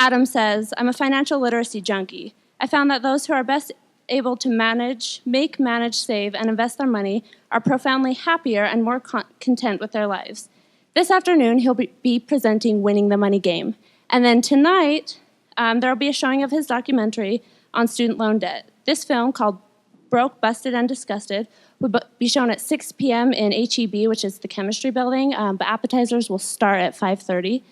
Adam says, I'm a financial literacy junkie. I found that those who are best able to manage, save, and invest their money are profoundly happier and more content with their lives. This afternoon, he'll be presenting Winning the Money Game. And then tonight, there will be a showing of his documentary on student loan debt. This film, called Broke, Busted, and Disgusted, will be shown at 6 p.m. in HEB, which is the chemistry building, but appetizers will start at 5:30.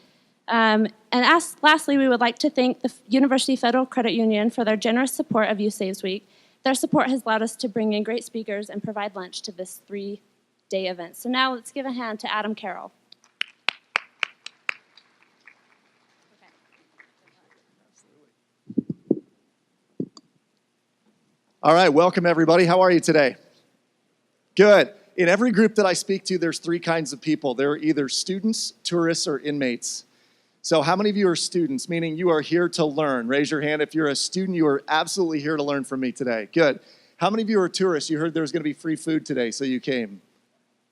Lastly, we would like to thank the University Federal Credit Union for their generous support of Youth Saves Week. Their support has allowed us to bring in great speakers and provide lunch to this 3-day event. So now let's give a hand to Adam Carroll. All right, welcome everybody. How are you today? Good. In every group that I speak to, there's 3 kinds of people. They're either students, tourists, or inmates. So how many of you are students, meaning you are here to learn? Raise your hand if you're a student. You are absolutely here to learn from me today. Good. How many of you are tourists? You heard there was going to be free food today, so you came.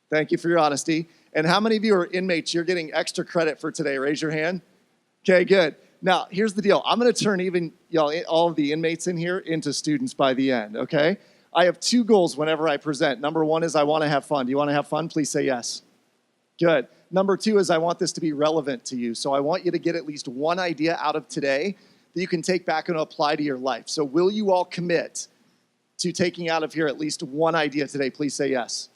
Thank you for your honesty. And how many of you are inmates? You're getting extra credit for today. Raise your hand. Okay, good. Now, here's the deal. I'm going to turn even all of the inmates in here into students by the end, okay? I have 2 goals whenever I present. Number 1 is I want to have fun. Do you want to have fun? Please say yes. Good. Number 2 is I want this to be relevant to you. So I want you to get at least one idea out of today that you can take back and apply to your life. So will you all commit to taking out of here at least one idea today? Please say yes.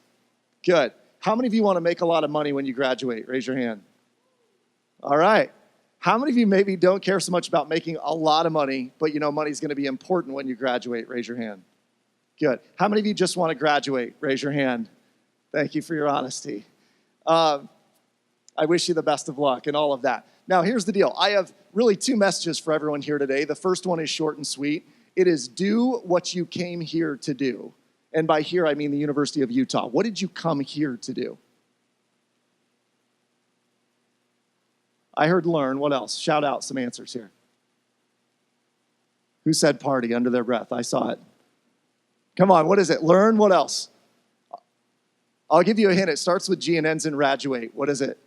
Good. How many of you want to make a lot of money when you graduate? Raise your hand. All right. How many of you maybe don't care so much about making a lot of money, but you know money's going to be important when you graduate? Raise your hand. Good. How many of you just want to graduate? Raise your hand. Thank you for your honesty. I wish you the best of luck and all of that. Now, here's the deal. I have really 2 messages for everyone here today. The first one is short and sweet. It is do what you came here to do. And by here, I mean the University of Utah. What did you come here to do? I heard learn. What else? Shout out some answers here. Who said party under their breath? I saw it. Come on, what is it? Learn. What else? I'll give you a hint. It starts with G and ends in graduate. What is it?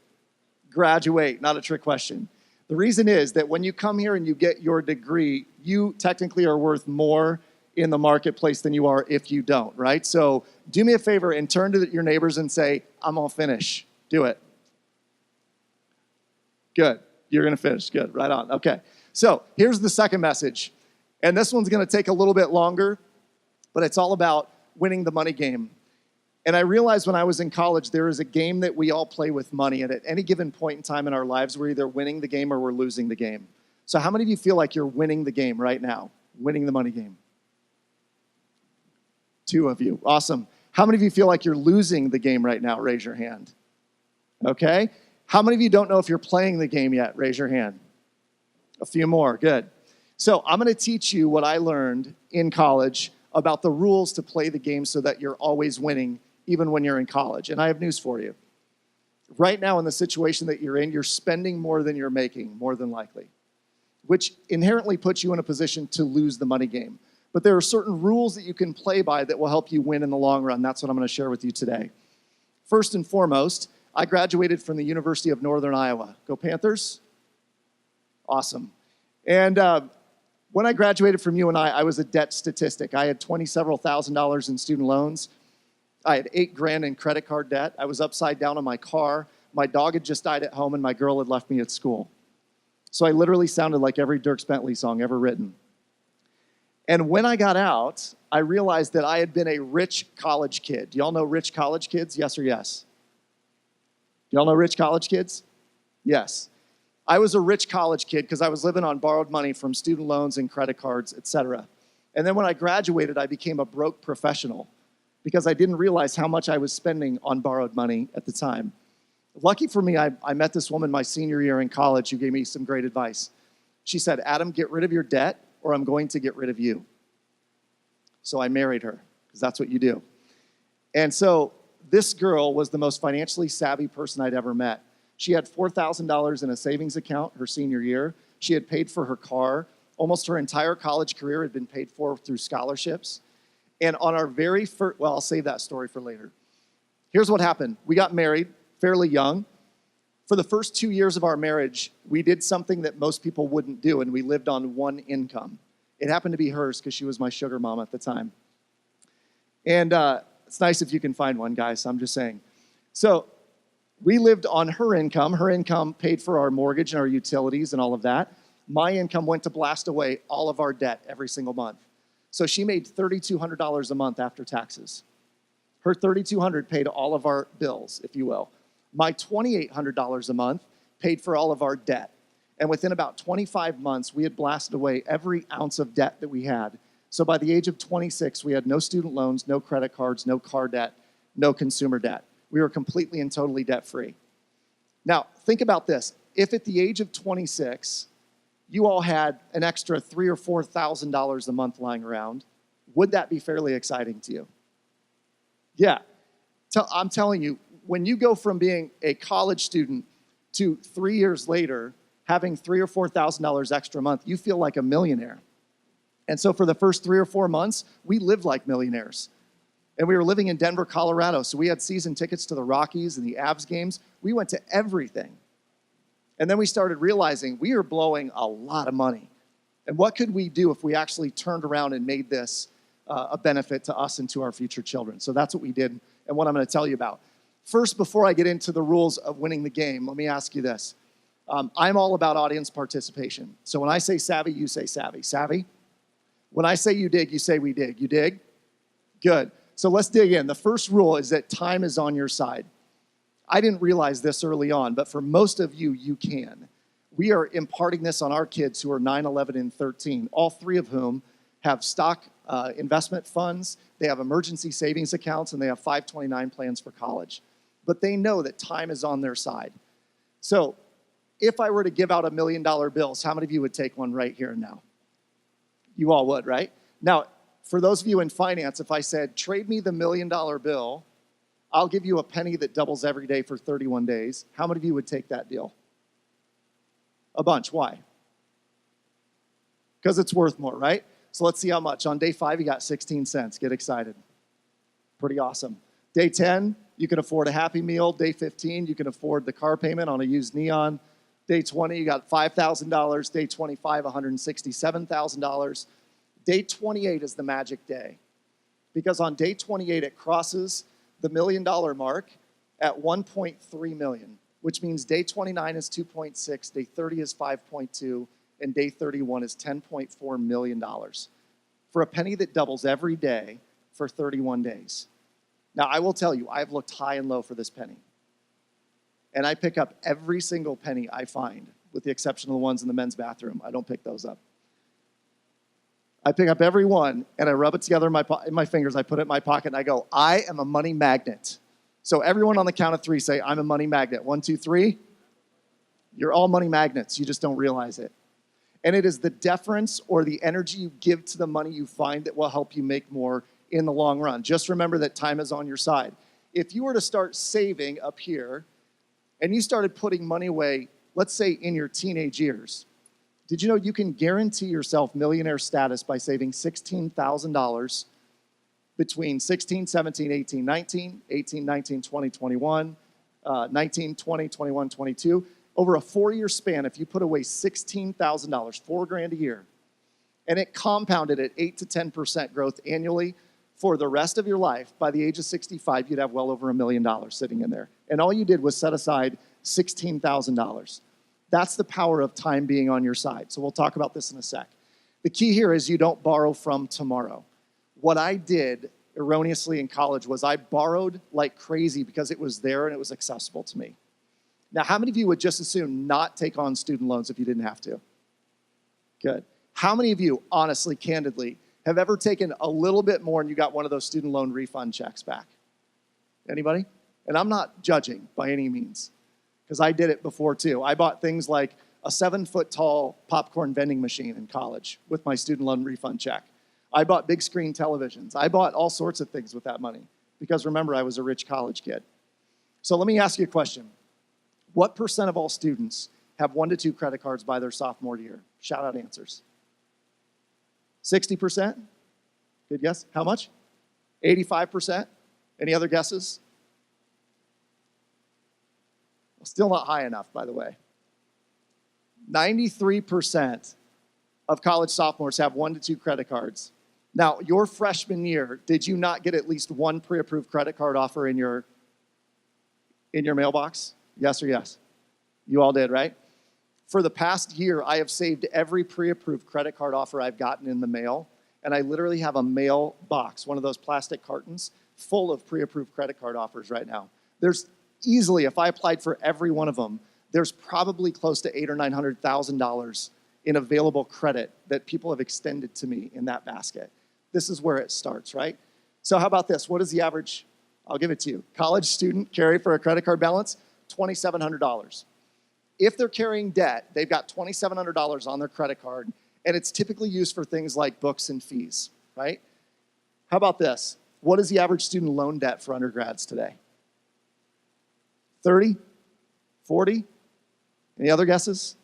Graduate. Not a trick question. The reason is that when you come here and you get your degree, you technically are worth more in the marketplace than you are if you don't, right? So do me a favor and turn to your neighbors and say, I'm going to finish. Do it. Good. You're going to finish. Good. Right on. Okay. So here's the second message. And this one's going to take a little bit longer, but it's all about winning the money game. And I realized when I was in college, there is a game that we all play with money. And at any given point in time in our lives, we're either winning the game or we're losing the game. So how many of you feel like you're winning the game right now? Winning the money game? 2 of you. Awesome. How many of you feel like you're losing the game right now? Raise your hand. Okay. How many of you don't know if you're playing the game yet? Raise your hand. A few more. Good. So I'm going to teach you what I learned in college about the rules to play the game so that you're always winning, even when you're in college. And I have news for you. Right now, in the situation that you're in, you're spending more than you're making, more than likely, which inherently puts you in a position to lose the money game. But there are certain rules that you can play by that will help you win in the long run. That's what I'm going to share with you today. First and foremost, I graduated from the University of Northern Iowa. Go Panthers. Awesome. And when I graduated from UNI, I was a debt statistic. I had several thousand dollars in student loans. I had $8,000 in credit card debt. I was upside down on my car. My dog had just died at home, and my girl had left me at school. So I literally sounded like every Dierks Bentley song ever written. And when I got out, I realized that I had been a rich college kid. Do y'all know rich college kids? Yes or yes? Do y'all know rich college kids? Yes. I was a rich college kid because I was living on borrowed money from student loans and credit cards, etc. And then when I graduated, I became a broke professional because I didn't realize how much I was spending on borrowed money at the time. Lucky for me, I met this woman my senior year in college who gave me some great advice. She said, Adam, get rid of your debt or I'm going to get rid of you. So I married her because that's what you do. And so this girl was the most financially savvy person I'd ever met. She had $4,000 in a savings account her senior year. She had paid for her car. Almost her entire college career had been paid for through scholarships. And on our very first, well, I'll save that story for later. Here's what happened. We got married fairly young. For the first 2 years of our marriage, we did something that most people wouldn't do, and we lived on one income. It happened to be hers because she was my sugar mom at the time. And it's nice if you can find one, guys, I'm just saying. So we lived on her income. Her income paid for our mortgage and our utilities and all of that. My income went to blast away all of our debt every single month. So she made $3,200 a month after taxes. Her $3,200 paid all of our bills, if you will. My $2,800 a month paid for all of our debt. And within about 25 months, we had blasted away every ounce of debt that we had. So by the age of 26, we had no student loans, no credit cards, no car debt, no consumer debt. We were completely and totally debt-free. Now, think about this. If at the age of 26, you all had an extra $3,000 or $4,000 a month lying around, would that be fairly exciting to you? Yeah. I'm telling you, when you go from being a college student to 3 years later having $3,000 or $4,000 extra a month, you feel like a millionaire. And so for the first 3 or 4 months, we lived like millionaires. And we were living in Denver, Colorado, so we had season tickets to the Rockies and the Avs games. We went to everything. And then we started realizing we were blowing a lot of money. And what could we do if we actually turned around and made this a benefit to us and to our future children? So that's what we did and what I'm going to tell you about. First, before I get into the rules of winning the game, let me ask you this. I'm all about audience participation. So when I say savvy, you say savvy. Savvy? When I say you dig, you say we dig. You dig? Good. So let's dig in. The first rule is that time is on your side. I didn't realize this early on, but for most of you, you can. We are imparting this on our kids who are 9, 11, and 13, all three of whom have stock investment funds, they have emergency savings accounts, and they have 529 plans for college. But they know that time is on their side. So if I were to give out $1 million bills, how many of you would take one right here and now? You all would, right? Now, for those of you in finance, if I said, trade me the $1 million bill, I'll give you a penny that doubles every day for 31 days. How many of you would take that deal? A bunch. Why? Because it's worth more, right? So let's see how much. On day 5, you got 16 cents. Get excited. Pretty awesome. Day 10, you can afford a Happy Meal. Day 15, you can afford the car payment on a used Neon. Day 20, you got $5,000. Day 25, $167,000. Day 28 is the magic day. Because on day 28, it crosses the $1 million mark at 1.3 million, which means day 29 is 2.6, day 30 is 5.2, and day 31 is $10.4 million for a penny that doubles every day for 31 days. Now, I will tell you, I've looked high and low for this penny. And I pick up every single penny I find, with the exception of the ones in the men's bathroom. I don't pick those up. I pick up every one, and I rub it together in my fingers. I put it in my pocket, and I go, I am a money magnet. So everyone on the count of 3 say, I'm a money magnet. 1, 2, 3. You're all money magnets. You just don't realize it. And it is the deference or the energy you give to the money you find that will help you make more in the long run. Just remember that time is on your side. If you were to start saving up here and you started putting money away, let's say in your teenage years, did you know you can guarantee yourself millionaire status by saving $16,000 between 16, 17, 18, 19, 18, 19, 20, 21, 19, 20, 21, 22. Over a 4-year span, if you put away $16,000, $4,000 a year, and it compounded at 8 to 10% growth annually for the rest of your life, by the age of 65, you'd have well over $1 million sitting in there. And all you did was set aside $16,000. That's the power of time being on your side. So we'll talk about this in a sec. The key here is you don't borrow from tomorrow. What I did erroneously in college was I borrowed like crazy because it was there and it was accessible to me. Now, how many of you would just as soon not take on student loans if you didn't have to? Good. How many of you, honestly, candidly, have ever taken a little bit more and you got one of those student loan refund checks back? Anybody? And I'm not judging by any means, because I did it before too. I bought things like a 7-foot-tall popcorn vending machine in college with my student loan refund check. I bought big screen televisions. I bought all sorts of things with that money because, remember, I was a rich college kid. So let me ask you a question. What % of all students have 1 to 2 credit cards by their sophomore year? Shout out answers. 60%? Good guess. How much? 85%? Any other guesses? Still not high enough, by the way. 93% of college sophomores have 1 to 2 credit cards. Now, your freshman year, did you not get at least one pre-approved credit card offer in your mailbox? Yes or yes? You all did, right? For the past year, I have saved every pre-approved credit card offer I've gotten in the mail, and I literally have a mail box, one of those plastic cartons, full of pre-approved credit card offers right now. There's easily, if I applied for every one of them, there's probably close to $800,000 or $900,000 in available credit that people have extended to me in that basket. This is where it starts, right? So how about this? What is the average, I'll give it to you, college student carry for a credit card balance? $2,700. If they're carrying debt, they've got $2,700 on their credit card, and it's typically used for things like books and fees, right? How about this? What is the average student loan debt for undergrads today? 30? 40? Any other guesses?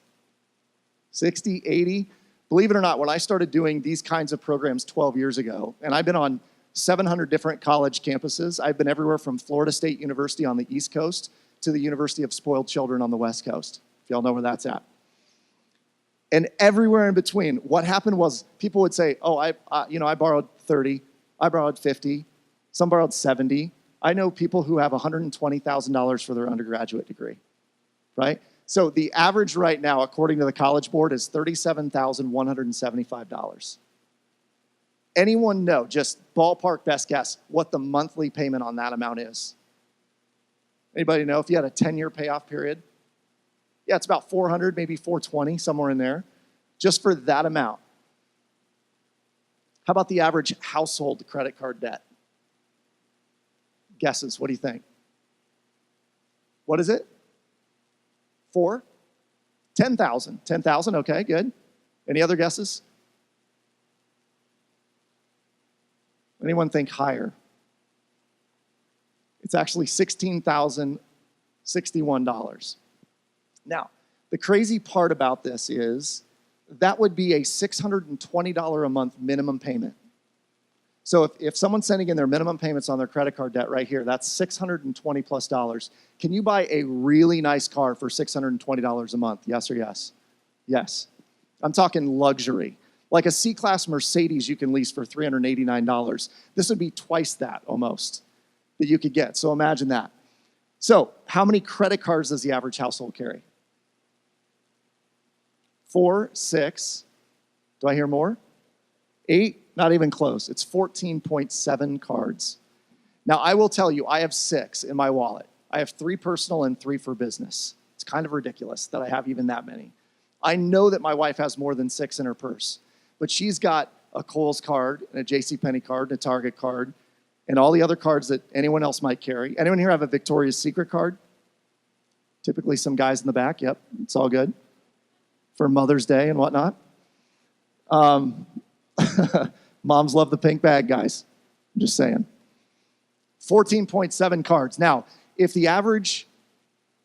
60, 80? Believe it or not, when I started doing these kinds of programs 12 years ago, and I've been on 700 different college campuses. I've been everywhere from Florida State University on the East Coast to the University of Spoiled Children on the West Coast, if y'all know where that's at. And everywhere in between, what happened was people would say, oh, I borrowed 30, I borrowed 50, some borrowed 70. I know people who have $120,000 for their undergraduate degree, right? So the average right now, according to the College Board, is $37,175. Anyone know, just ballpark best guess, what the monthly payment on that amount is? Anybody know if you had a 10-year payoff period? Yeah, it's about $400, maybe $420, somewhere in there, just for that amount. How about the average household credit card debt? Guesses, what do you think? What is it? 4? 10,000. 10,000, okay, good. Any other guesses? Anyone think higher? It's actually $16,061. Now, the crazy part about this is that would be a $620 a month minimum payment. So if someone's sending in their minimum payments on their credit card debt right here, that's $620 plus dollars. Can you buy a really nice car for $620 a month? Yes or yes? Yes. I'm talking luxury. Like a C-Class Mercedes you can lease for $389. This would be twice that almost that you could get. So imagine that. So how many credit cards does the average household carry? 4, 6. Do I hear more? 8? Not even close. It's 14.7 cards. Now, I will tell you, I have 6 in my wallet. I have 3 personal and 3 for business. It's kind of ridiculous that I have even that many. I know that my wife has more than 6 in her purse, but she's got a Kohl's card, and a JCPenney card, and a Target card, and all the other cards that anyone else might carry. Anyone here have a Victoria's Secret card? Typically some guys in the back. Yep, it's all good. For Mother's Day and whatnot. Moms love the pink bag, guys. I'm just saying. 14.7 cards. Now, if the average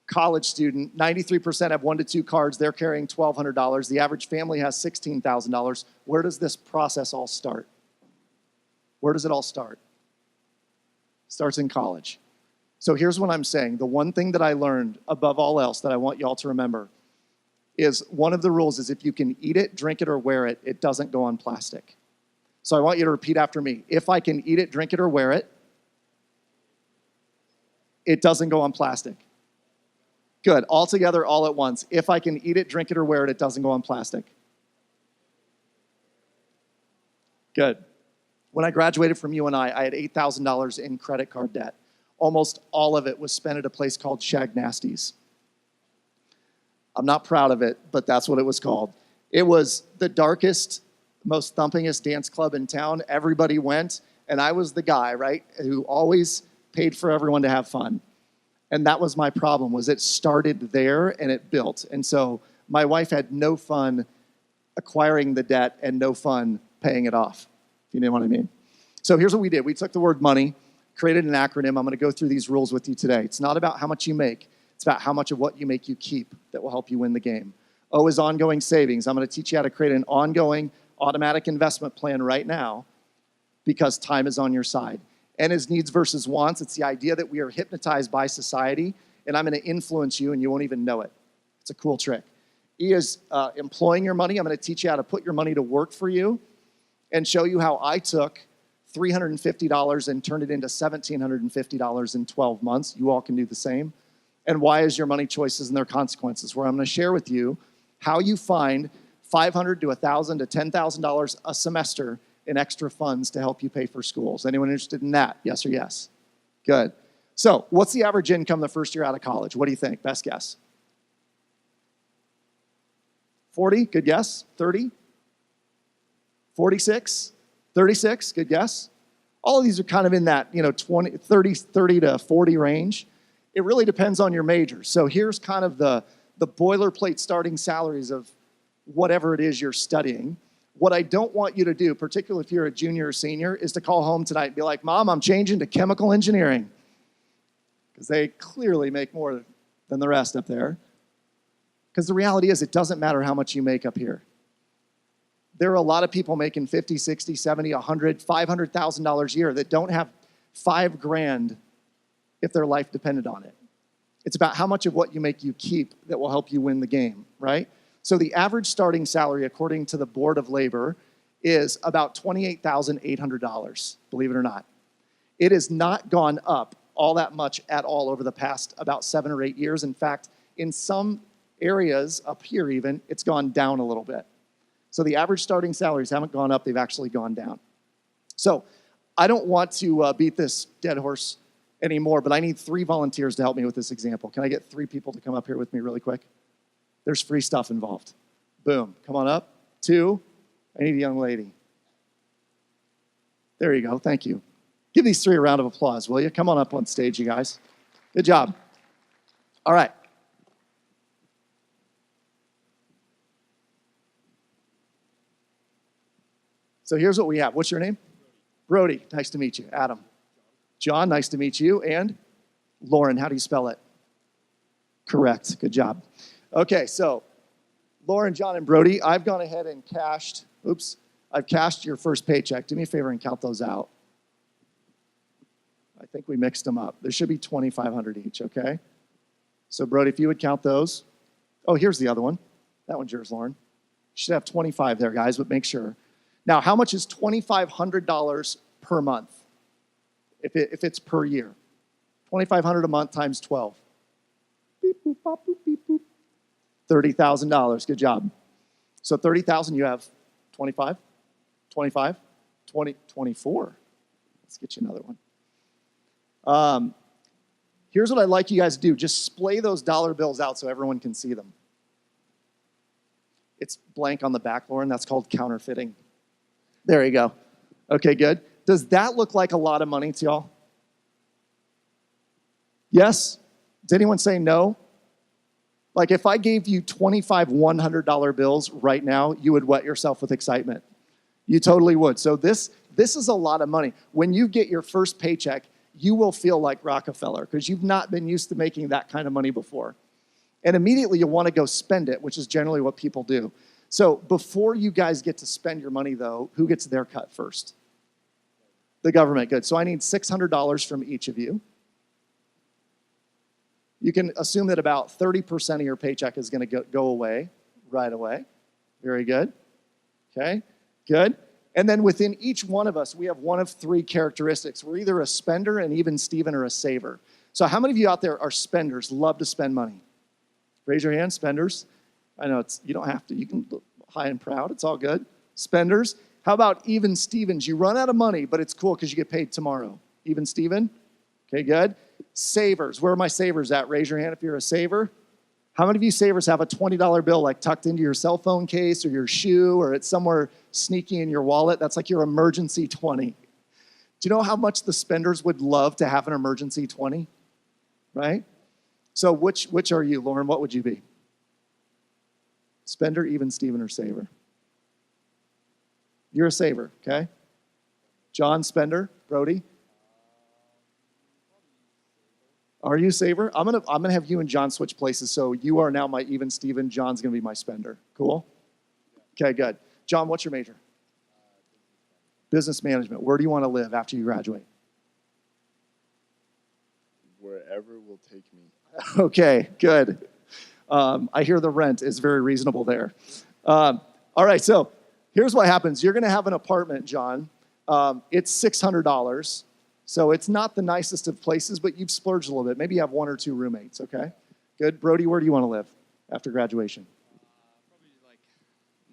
college student, 93% have 1 to 2 cards, they're carrying $1,200. The average family has $16,000. Where does this process all start? Where does it all start? Starts in college. So here's what I'm saying. The one thing that I learned above all else that I want y'all to remember is one of the rules is if you can eat it, drink it, or wear it, it doesn't go on plastic. So I want you to repeat after me. If I can eat it, drink it, or wear it, it doesn't go on plastic. Good. All together, all at once. If I can eat it, drink it, or wear it, it doesn't go on plastic. Good. When I graduated from UNI, I had $8,000 in credit card debt. Almost all of it was spent at a place called Shag Nasty's. I'm not proud of it, but that's what it was called. It was the darkest, most thumpingest dance club in town. Everybody went, and I was the guy, right, who always paid for everyone to have fun. And that was my problem, was it started there and it built. And so my wife had no fun acquiring the debt and no fun paying it off, if you know what I mean. So here's what we did. We took the word money, created an acronym. I'm going to go through these rules with you today. It's not about how much you make. It's about how much of what you make you keep that will help you win the game. O is ongoing savings. I'm going to teach you how to create an ongoing automatic investment plan right now because time is on your side. N is needs versus wants. It's the idea that we are hypnotized by society and I'm going to influence you, and you won't even know it. It's a cool trick. E is employing your money. I'm going to teach you how to put your money to work for you and show you how I took $350 and turned it into $1,750 in 12 months. You all can do the same. And why is your money choices and their consequences, where I'm going to share with you how you find $500 to $1,000 to $10,000 a semester in extra funds to help you pay for schools. Anyone interested in that? Yes or yes? Good. So what's the average income the first year out of college? What do you think? Best guess. 40? Good guess. 30? 46? 36? Good guess. All of these are kind of in that 30 to 40 range. It really depends on your major. So here's kind of the boilerplate starting salaries of whatever it is you're studying. What I don't want you to do, particularly if you're a junior or senior, is to call home tonight and be like, Mom, I'm changing to chemical engineering. Because they clearly make more than the rest up there. Because the reality is, it doesn't matter how much you make up here. There are a lot of people making $50, $60, $70, $100, $500,000 a year that don't have $5,000 if their life depended on it. It's about how much of what you make you keep that will help you win the game, right? So the average starting salary, according to the Board of Labor, is about $28,800, believe it or not. It has not gone up all that much at all over the past about 7 or 8 years. In fact, in some areas up here even, it's gone down a little bit. So the average starting salaries haven't gone up, they've actually gone down. So I don't want to beat this dead horse anymore, but I need 3 volunteers to help me with this example. Can I get 3 people to come up here with me really quick? There's free stuff involved. Boom, come on up. 2, I need a young lady. There you go, thank you. Give these 3 a round of applause, will you? Come on up on stage, you guys. Good job. All right. So here's what we have. What's your name? Brody. Nice to meet you. Adam. John, nice to meet you. And Lauren, how do you spell it? Correct. Good job. Okay, so Lauren, John, and Brody, I've gone ahead and cashed, I've cashed your first paycheck. Do me a favor and count those out. I think we mixed them up. There should be $2,500 each, okay? So Brody, if you would count those. Oh, here's the other one. That one's yours, Lauren. You should have 25 there, guys, but make sure. Now, how much is $2,500 per month if it's per year? $2,500 a month times 12. Beep, boop, bop, boop, beep, boop. $30,000. Good job. So $30,000, you have 25, 25, 20, 24. Let's get you another one. Here's what I'd like you guys to do. Just splay those dollar bills out so everyone can see them. It's blank on the back, Lauren. That's called counterfeiting. There you go. Okay, good. Does that look like a lot of money to y'all? Yes? Does anyone say no? Like if I gave you 25 $100 bills right now, you would wet yourself with excitement. You totally would. So this is a lot of money. When you get your first paycheck, you will feel like Rockefeller because you've not been used to making that kind of money before. And immediately you'll want to go spend it, which is generally what people do. So before you guys get to spend your money, though, who gets their cut first? The government. Good. So I need $600 from each of you. You can assume that about 30% of your paycheck is going to go away right away. Very good. Okay, good. And then within each one of us, we have one of 3 characteristics. We're either a spender, and even Steven, or a saver. So how many of you out there are spenders, love to spend money? Raise your hand, spenders. I know you don't have to. You can look high and proud. It's all good. Spenders. How about even Stevens? You run out of money, but it's cool because you get paid tomorrow. Even Steven? Okay, good. Savers. Where are my savers at? Raise your hand if you're a saver. How many of you savers have a $20 bill like tucked into your cell phone case or your shoe or it's somewhere sneaky in your wallet? That's like your emergency 20. Do you know how much the spenders would love to have an emergency 20? Right? So which are you, Lauren? What would you be? Spender, even Steven, or saver? You're a saver, okay? John, spender. Brody? Are you a saver? I'm gonna have you and John switch places, so you are now my even Steven. John's gonna be my spender. Cool? Okay, good. John, what's your major? Business management. Where do you want to live after you graduate? Wherever will take me. Okay, good. I hear the rent is very reasonable there. All right, so here's what happens. You're going to have an apartment, John. It's $600. So it's not the nicest of places, but you've splurged a little bit. Maybe you have one or two roommates, okay? Good. Brody, where do you want to live after graduation? Probably like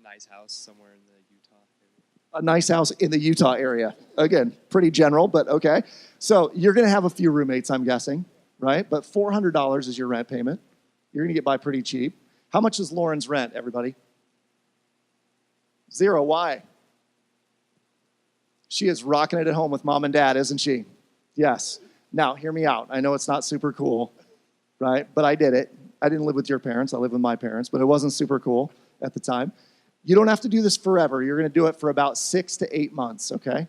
nice house somewhere in the Utah area. A nice house in the Utah area. Again, pretty general, but okay. So you're going to have a few roommates, I'm guessing, right? But $400 is your rent payment. You're going to get by pretty cheap. How much is Lauren's rent, everybody? 0. Why? She is rocking it at home with mom and dad, isn't she? Yes. Now, hear me out. I know it's not super cool, right? But I did it. I didn't live with your parents. I lived with my parents, but it wasn't super cool at the time. You don't have to do this forever. You're going to do it for about 6 to 8 months, okay?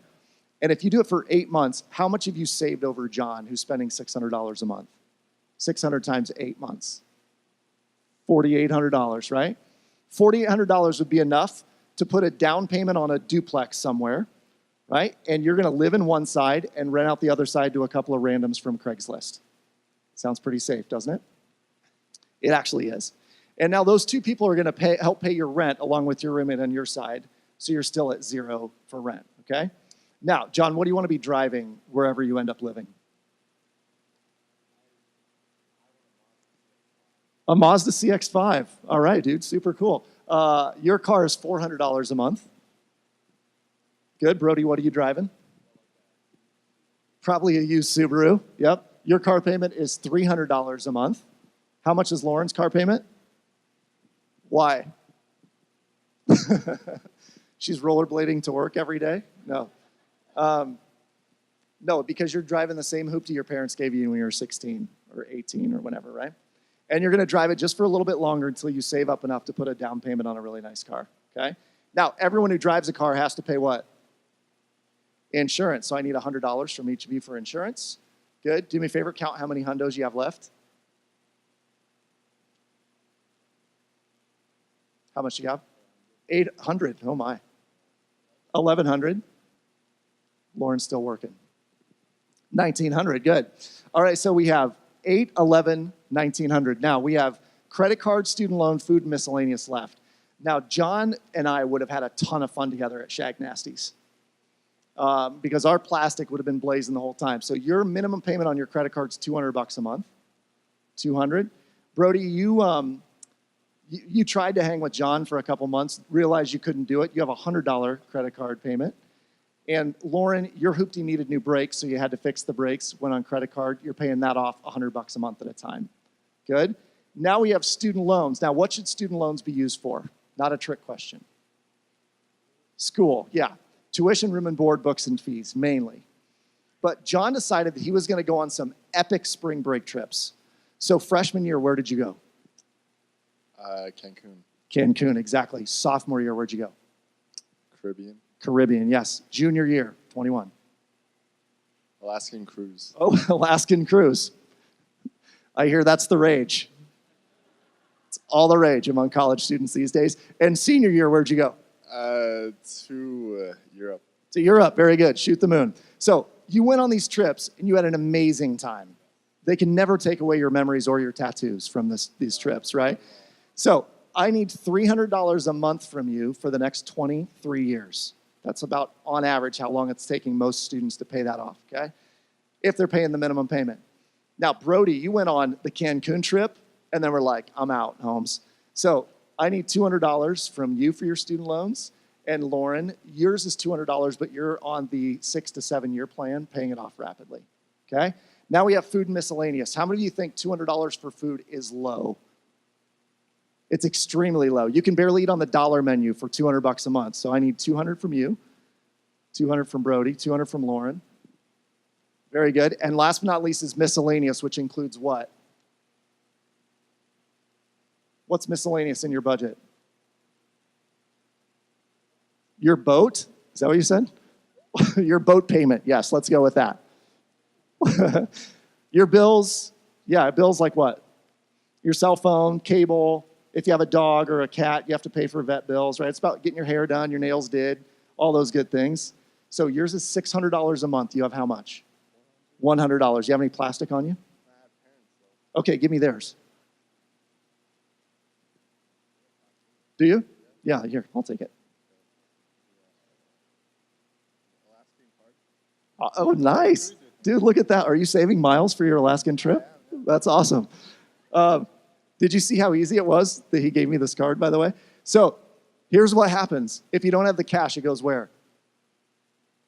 And if you do it for 8 months, how much have you saved over John, who's spending $600 a month? 600 times 8 months. $4,800, right? $4,800 would be enough to put a down payment on a duplex somewhere, right? And you're going to live in one side and rent out the other side to a couple of randoms from Craigslist. Sounds pretty safe, doesn't it? It actually is. And now those two people are going to help pay your rent along with your roommate on your side, so you're still at 0 for rent, okay? Now, John, what do you want to be driving wherever you end up living? A Mazda CX-5. All right, dude, super cool. Your car is $400 a month. Good. Brody, what are you driving? Probably a used Subaru. Yep. Your car payment is $300 a month. How much is Lauren's car payment? Why? She's rollerblading to work every day? No. No, because you're driving the same hoopty your parents gave you when you were 16 or 18 or whenever, right? And you're going to drive it just for a little bit longer until you save up enough to put a down payment on a really nice car, okay? Now, everyone who drives a car has to pay what? Insurance. So I need $100 from each of you for insurance. Good. Do me a favor, count how many hundos you have left. How much do you have? 800. Oh, my. 1,100. Lauren's still working. 1,900. Good. All right, so we have 8, 11, 1,900. Now, we have credit card, student loan, food, and miscellaneous left. Now, John and I would have had a ton of fun together at Shag Nasty's because our plastic would have been blazing the whole time. So your minimum payment on your credit card is $200 a month. 200. Brody, you tried to hang with John for a couple months, realized you couldn't do it. You have a $100 credit card payment. And Lauren, your hoopty needed new brakes, so you had to fix the brakes, went on credit card. You're paying that off $100 a month at a time. Good. Now we have student loans. Now, what should student loans be used for? Not a trick question. School, yeah. Tuition, room and board, books and fees, mainly. But John decided that he was going to go on some epic spring break trips. So freshman year, where did you go? Cancun. Cancun, exactly. Sophomore year, where'd you go? Caribbean. Caribbean, yes. Junior year, 21. Alaskan cruise. Oh, Alaskan cruise. I hear that's the rage. It's all the rage among college students these days. And senior year, where'd you go? To Europe. To Europe, very good. Shoot the moon. So you went on these trips and you had an amazing time. They can never take away your memories or your tattoos from these trips, right? So I need $300 a month from you for the next 23 years. That's about, on average, how long it's taking most students to pay that off, okay? If they're paying the minimum payment. Now, Brody, you went on the Cancun trip, and then we're like, I'm out, Holmes. So I need $200 from you for your student loans. And Lauren, yours is $200, but you're on the 6 to 7 year plan, paying it off rapidly, okay? Now we have food and miscellaneous. How many of you think $200 for food is low? It's extremely low. You can barely eat on the dollar menu for $200 a month. So I need 200 from you, 200 from Brody, 200 from Lauren. Very good. And last but not least is miscellaneous, which includes what? What's miscellaneous in your budget? Your boat? Is that what you said? Your boat payment. Yes, let's go with that. Your bills. Yeah, bills like what? Your cell phone, cable. If you have a dog or a cat, you have to pay for vet bills, right? It's about getting your hair done, your nails did, all those good things. So yours is $600 a month. You have how much? $100. You have any plastic on you? Okay, give me theirs. Do you? Yeah, here, I'll take it. Oh, nice. Dude, look at that. Are you saving miles for your Alaskan trip? That's awesome. Did you see how easy it was that he gave me this card, by the way? So here's what happens. If you don't have the cash, it goes where?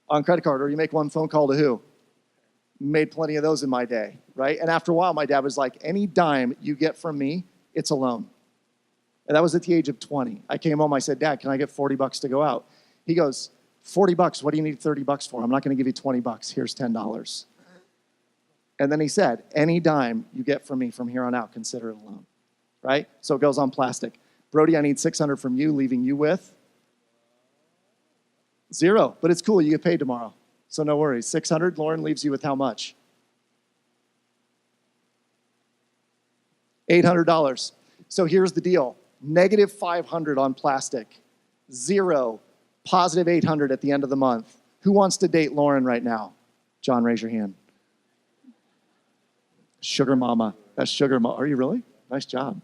On credit card, or you make one phone call to who? Made plenty of those in my day, right? And after a while, my dad was like, any dime you get from me, it's a loan. And that was at the age of 20. I came home, I said, Dad, can I get 40 bucks to go out? He goes, 40 bucks, what do you need 30 bucks for? I'm not gonna give you 20 bucks, here's $10. And then he said, any dime you get from me from here on out, consider it a loan, right? So it goes on plastic. Brody, I need 600 from you, leaving you with 0, but it's cool, you get paid tomorrow. So no worries, 600, Lauren leaves you with how much? $800. So here's the deal, negative 500 on plastic, 0, positive 800 at the end of the month. Who wants to date Lauren right now? John, raise your hand. Sugar mama, that's sugar mama. Are you really? Nice job.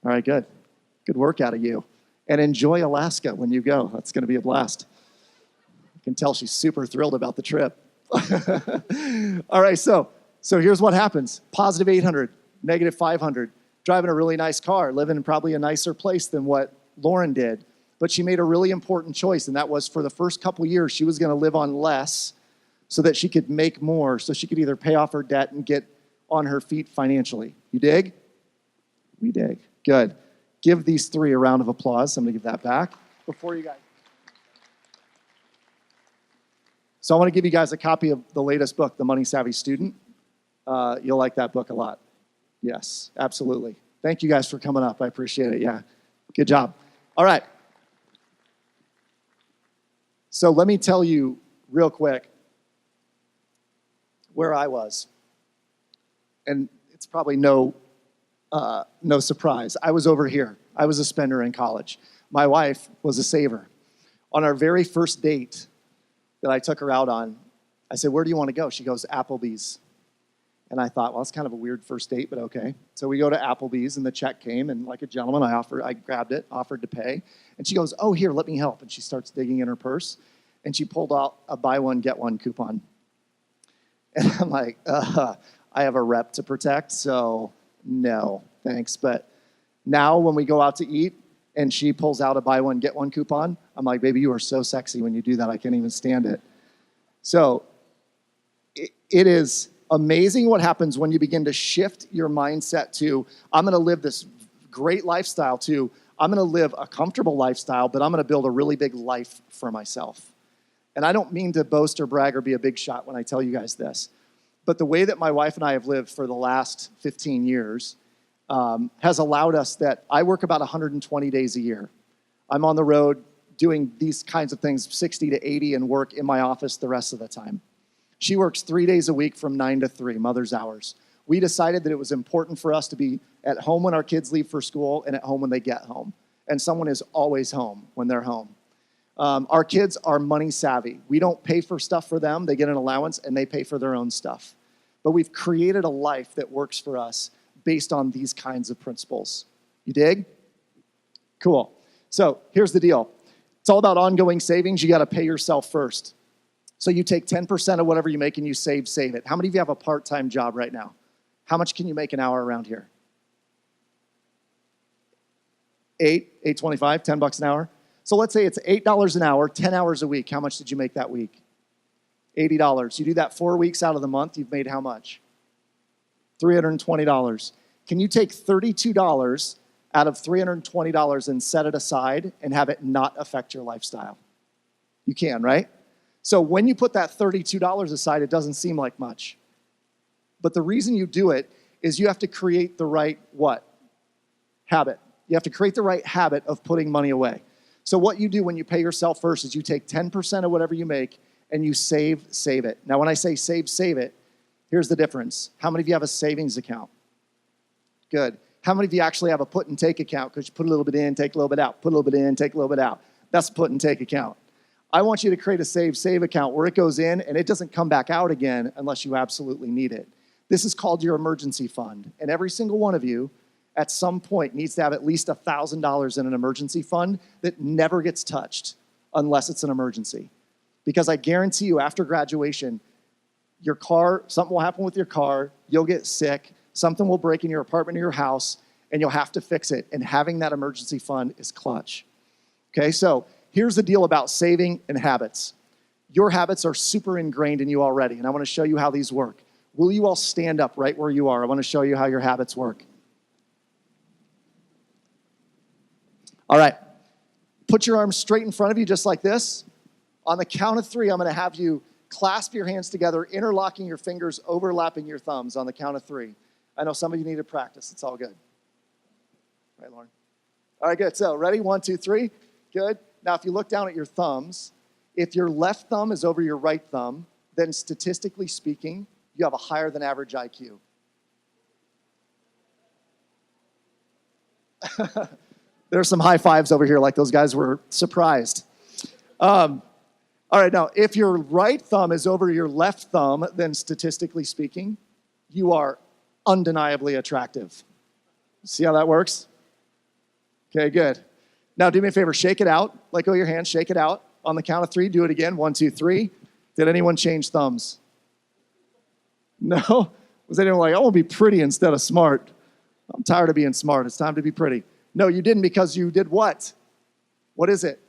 All right, good. Good work out of you. And enjoy Alaska when you go. That's gonna be a blast. You can tell she's super thrilled about the trip. All right, so here's what happens. Positive 800, negative 500, driving a really nice car, living in probably a nicer place than what Lauren did. But she made a really important choice, and that was for the first couple years, she was gonna live on less so that she could make more, so she could either pay off her debt and get on her feet financially. You dig? We dig. Good. Give these 3 a round of applause. I'm gonna give that back before you guys. So I want to give you guys a copy of the latest book, The Money Savvy Student. You'll like that book a lot. Yes, absolutely. Thank you guys for coming up. I appreciate it. Yeah, good job. All right. So let me tell you real quick where I was. And it's probably no surprise. I was over here. I was a spender in college. My wife was a saver. On our very first date that I took her out on, I said, where do you want to go? She goes, Applebee's. And I thought, well, it's kind of a weird first date, but okay. So we go to Applebee's, and the check came, and like a gentleman, I grabbed it, offered to pay. And she goes, oh, here, let me help. And she starts digging in her purse, and she pulled out a buy one, get one coupon. And I'm like, I have a rep to protect, so no, thanks. But now when we go out to eat and she pulls out a buy one, get one coupon, I'm like, baby, you are so sexy when you do that. I can't even stand it. So it is amazing what happens when you begin to shift your mindset to, I'm going to live this great lifestyle, to, I'm going to live a comfortable lifestyle, but I'm going to build a really big life for myself. And I don't mean to boast or brag or be a big shot when I tell you guys this, but the way that my wife and I have lived for the last 15 years has allowed us that I work about 120 days a year. I'm on the road doing these kinds of things, 60 to 80, and work in my office the rest of the time. She works 3 days a week from 9 to 3, mother's hours. We decided that it was important for us to be at home when our kids leave for school and at home when they get home. And someone is always home when they're home. Our kids are money savvy. We don't pay for stuff for them. They get an allowance and they pay for their own stuff. But we've created a life that works for us based on these kinds of principles. You dig? Cool. So here's the deal. It's all about ongoing savings. You got to pay yourself first. So you take 10% of whatever you make and you save it. How many of you have a part-time job right now? How much can you make an hour around here? $8.25, $10 an hour. So let's say it's $8 an hour, 10 hours a week. How much did you make that week? $80. You do that 4 weeks out of the month, you've made how much? $320. Can you take $32 out of $320 and set it aside and have it not affect your lifestyle? You can, right? So when you put that $32 aside, it doesn't seem like much. But the reason you do it is you have to create the right what? Habit. You have to create the right habit of putting money away. So what you do when you pay yourself first is you take 10% of whatever you make and you save it. Now, when I say save it, here's the difference. How many of you have a savings account? Good. How many of you actually have a put and take account? Because you put a little bit in, take a little bit out, put a little bit in, take a little bit out. That's a put and take account. I want you to create a save account where it goes in and it doesn't come back out again unless you absolutely need it. This is called your emergency fund. And every single one of you at some point needs to have at least $1,000 in an emergency fund that never gets touched unless it's an emergency. Because I guarantee you after graduation, your car, something will happen with your car, you'll get sick, something will break in your apartment or your house, and you'll have to fix it. And having that emergency fund is clutch. Okay, so here's the deal about saving and habits. Your habits are super ingrained in you already, and I want to show you how these work. Will you all stand up right where you are? I want to show you how your habits work. All right, put your arms straight in front of you just like this. On the count of 3, I'm going to have you clasp your hands together, interlocking your fingers, overlapping your thumbs on the count of 3. I know some of you need to practice. It's all good. Right, Lauren? All right, good. So ready? 1, 2, 3. Good. Now, if you look down at your thumbs, if your left thumb is over your right thumb, then statistically speaking, you have a higher than average IQ. There are some high fives over here, like those guys were surprised. All right, now, if your right thumb is over your left thumb, then statistically speaking, you are undeniably attractive. See how that works? Okay, good. Now, do me a favor, shake it out. Let go of your hand, shake it out. On the count of 3, do it again. 1, 2, 3. Did anyone change thumbs? No? Was anyone like, I want to be pretty instead of smart? I'm tired of being smart. It's time to be pretty. No, you didn't because you did what? What is it?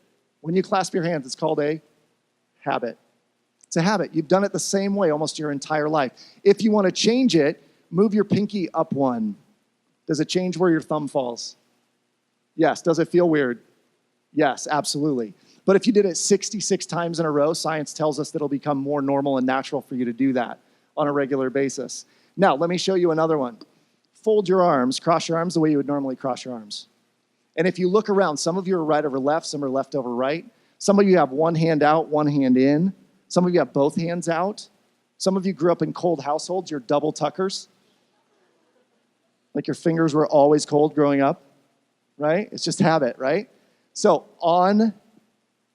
When you clasp your hands, it's called a habit. It's a habit. You've done it the same way almost your entire life. If you want to change it, move your pinky up 1. Does it change where your thumb falls? Yes. Does it feel weird? Yes, absolutely. But if you did it 66 times in a row, science tells us that it'll become more normal and natural for you to do that on a regular basis. Now, let me show you another one. Fold your arms, cross your arms the way you would normally cross your arms. And if you look around, some of you are right over left, some are left over right. Some of you have one hand out, one hand in. Some of you have both hands out. Some of you grew up in cold households, you're double tuckers. Like your fingers were always cold growing up, right? It's just habit, right? So on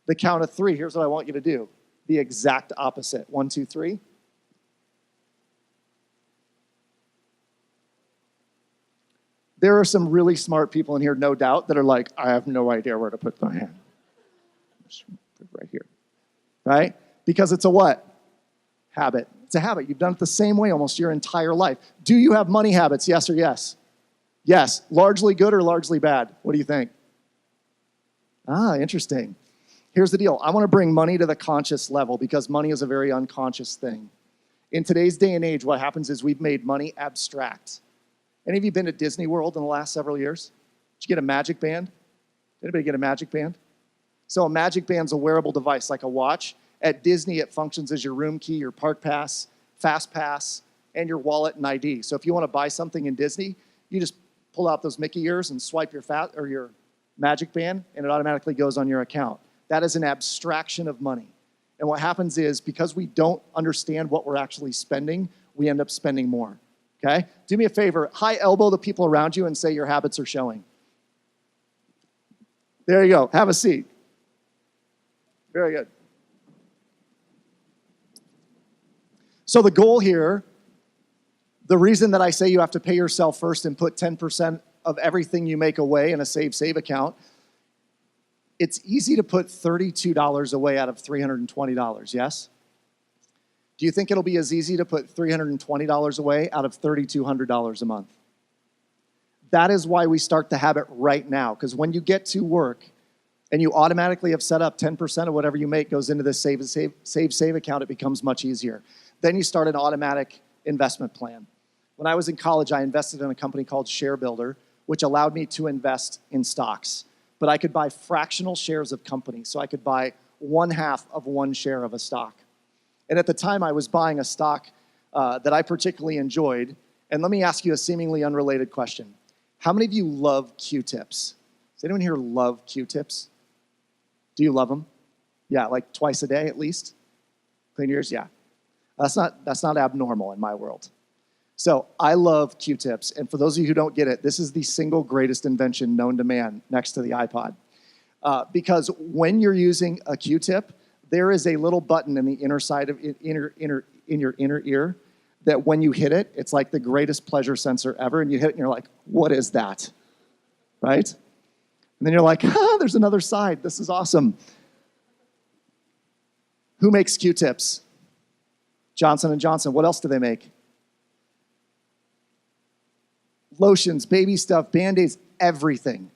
the count of 3, here's what I want you to do. The exact opposite. 1, 2, 3. There are some really smart people in here, no doubt, that are like, I have no idea where to put my hand. Just put it right here, right? Because it's a what? Habit. It's a habit. You've done it the same way almost your entire life. Do you have money habits, yes or yes? Yes. Largely good or largely bad? What do you think? Ah, interesting. Here's the deal. I want to bring money to the conscious level because money is a very unconscious thing. In today's day and age, what happens is we've made money abstract. Any of you been to Disney World in the last several years? Did you get a magic band? Anybody get a magic band? So a magic band's a wearable device like a watch. At Disney, it functions as your room key, your park pass, fast pass, and your wallet and ID. So if you want to buy something in Disney, you just pull out those Mickey ears and swipe your magic band, and it automatically goes on your account. That is an abstraction of money. And what happens is, because we don't understand what we're actually spending, we end up spending more. Okay? Do me a favor, high elbow the people around you and say your habits are showing. There you go. Have a seat. Very good. So the goal here, the reason that I say you have to pay yourself first and put 10% of everything you make away in a save account, it's easy to put $32 away out of $320, yes? Do you think it'll be as easy to put $320 away out of $3,200 a month? That is why we start the habit right now, because when you get to work and you automatically have set up 10% of whatever you make goes into this save account, it becomes much easier. Then you start an automatic investment plan. When I was in college, I invested in a company called Share Builder, which allowed me to invest in stocks. But I could buy fractional shares of companies, so I could buy 1/2 of 1 share of a stock. And at the time, I was buying a stock that I particularly enjoyed. And let me ask you a seemingly unrelated question. How many of you love Q-tips? Does anyone here love Q-tips? Do you love them? Yeah, like twice a day at least? Clean your ears? Yeah. That's not abnormal in my world. So I love Q-tips. And for those of you who don't get it, this is the single greatest invention known to man next to the iPod. Because when you're using a Q-tip, there is a little button in the inner side of in your inner ear that when you hit it, it's like the greatest pleasure sensor ever, and you hit it and you're like, what is that? Right? And then you're like, there's another side. This is awesome. Who makes Q-tips? Johnson & Johnson. What else do they make? Lotions, baby stuff, Band-Aids, everything.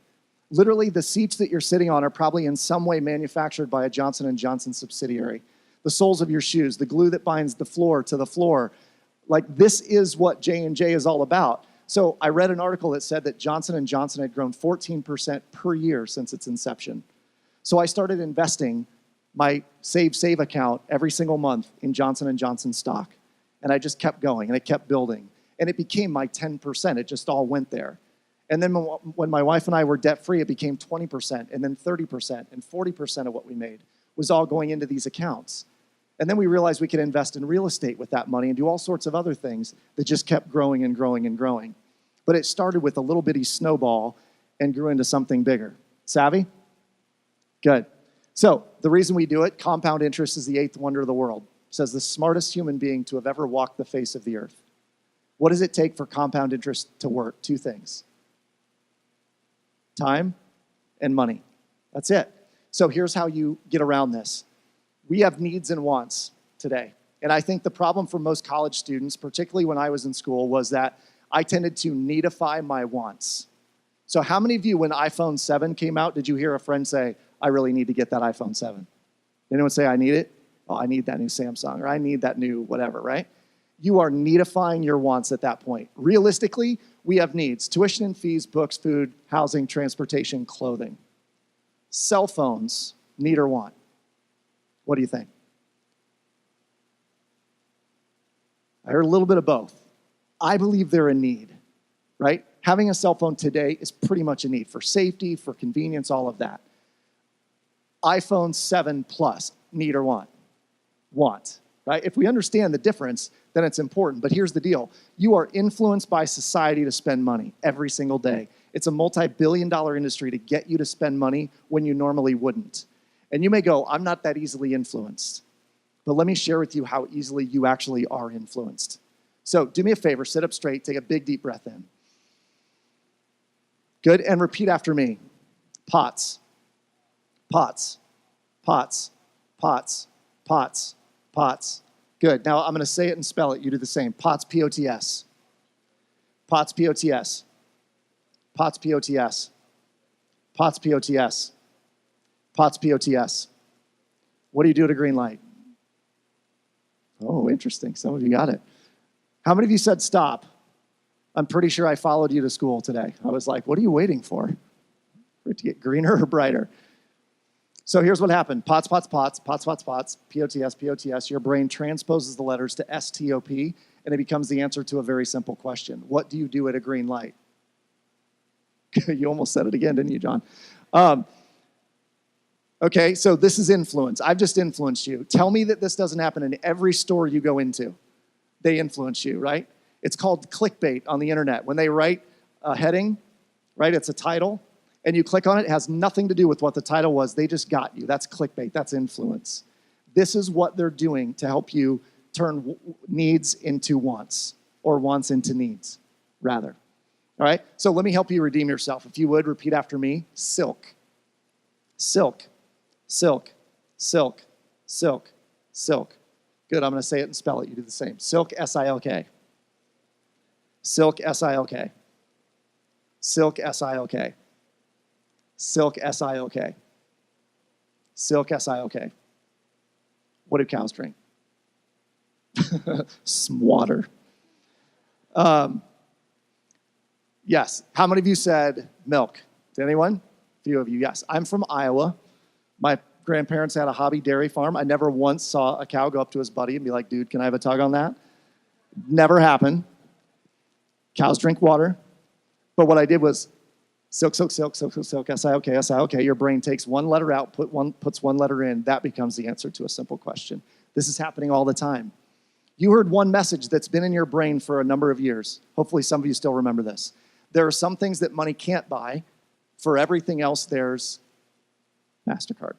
Literally, the seats that you're sitting on are probably in some way manufactured by a Johnson & Johnson subsidiary. The soles of your shoes, the glue that binds the floor to the floor. Like, this is what J&J is all about. So I read an article that said that Johnson & Johnson had grown 14% per year since its inception. So I started investing my save account every single month in Johnson & Johnson stock. And I just kept going, and it kept building. And it became my 10%. It just all went there. And then when my wife and I were debt-free, it became 20%, and then 30%, and 40% of what we made was all going into these accounts. And then we realized we could invest in real estate with that money and do all sorts of other things that just kept growing and growing and growing. But it started with a little bitty snowball and grew into something bigger. Savvy? Good. So the reason we do it, compound interest is the eighth wonder of the world. Says the smartest human being to have ever walked the face of the earth. What does it take for compound interest to work? Two things. Time and money. That's it. So here's how you get around this. We have needs and wants today. And I think the problem for most college students, particularly when I was in school, was that I tended to needify my wants. So how many of you, when iPhone 7 came out, did you hear a friend say, I really need to get that iPhone 7? Anyone say, I need it? Oh, I need that new Samsung, or I need that new whatever, right? You are needifying your wants at that point. Realistically, we have needs. Tuition and fees, books, food, housing, transportation, clothing. Cell phones, need or want. What do you think? I heard a little bit of both. I believe they're a need, right? Having a cell phone today is pretty much a need for safety, for convenience, all of that. iPhone 7 Plus, need or want? Want, right? If we understand the difference, then it's important. But here's the deal. You are influenced by society to spend money every single day. It's a multi-billion-dollar industry to get you to spend money when you normally wouldn't. And you may go, I'm not that easily influenced. But let me share with you how easily you actually are influenced. So do me a favor, sit up straight, take a big deep breath in. Good, and repeat after me. Pots, pots, pots, pots, pots, pots. Good, now I'm gonna say it and spell it, you do the same. Pots, P-O-T-S. Pots, P-O-T-S. Pots, P-O-T-S. Pots, P-O-T-S. Pots, P-O-T-S. What do you do at a green light? Oh, interesting, some of you got it. How many of you said stop? I'm pretty sure I followed you to school today. I was like, what are you waiting for? For it to get greener or brighter? So here's what happened. Pots, pots, pots, pots, pots, pots, P-O-T-S, P-O-T-S. Your brain transposes the letters to S-T-O-P, and it becomes the answer to a very simple question. What do you do at a green light? You almost said it again, didn't you, John? Okay, so this is influence. I've just influenced you. Tell me that this doesn't happen in every store you go into. They influence you, right? It's called clickbait on the internet. When they write a heading, right, it's a title, and you click on it, it has nothing to do with what the title was. They just got you. That's clickbait. That's influence. This is what they're doing to help you turn needs into wants, or wants into needs, rather. All right? So let me help you redeem yourself. If you would, repeat after me. Silk. Silk. Silk. Silk. Silk. Silk. Good, I'm going to say it and spell it. You do the same. Silk, S-I-L-K. Silk, S-I-L-K. Silk, S-I-L-K. Silk, S-I-L-K. Silk, S-I-L-K. What do cows drink? Some water. Yes. How many of you said milk? Did anyone? A few of you, yes. I'm from Iowa. My grandparents had a hobby dairy farm. I never once saw a cow go up to his buddy and be like, dude, can I have a tug on that? Never happened. Cows drink water. But what I did was silk, silk, silk, silk, silk, silk, S-I-O-K, S-I-O-K. Your brain takes one letter out, puts one letter in. That becomes the answer to a simple question. This is happening all the time. You heard one message that's been in your brain for a number of years. Hopefully some of you still remember this. There are some things that money can't buy. For everything else, there's MasterCard.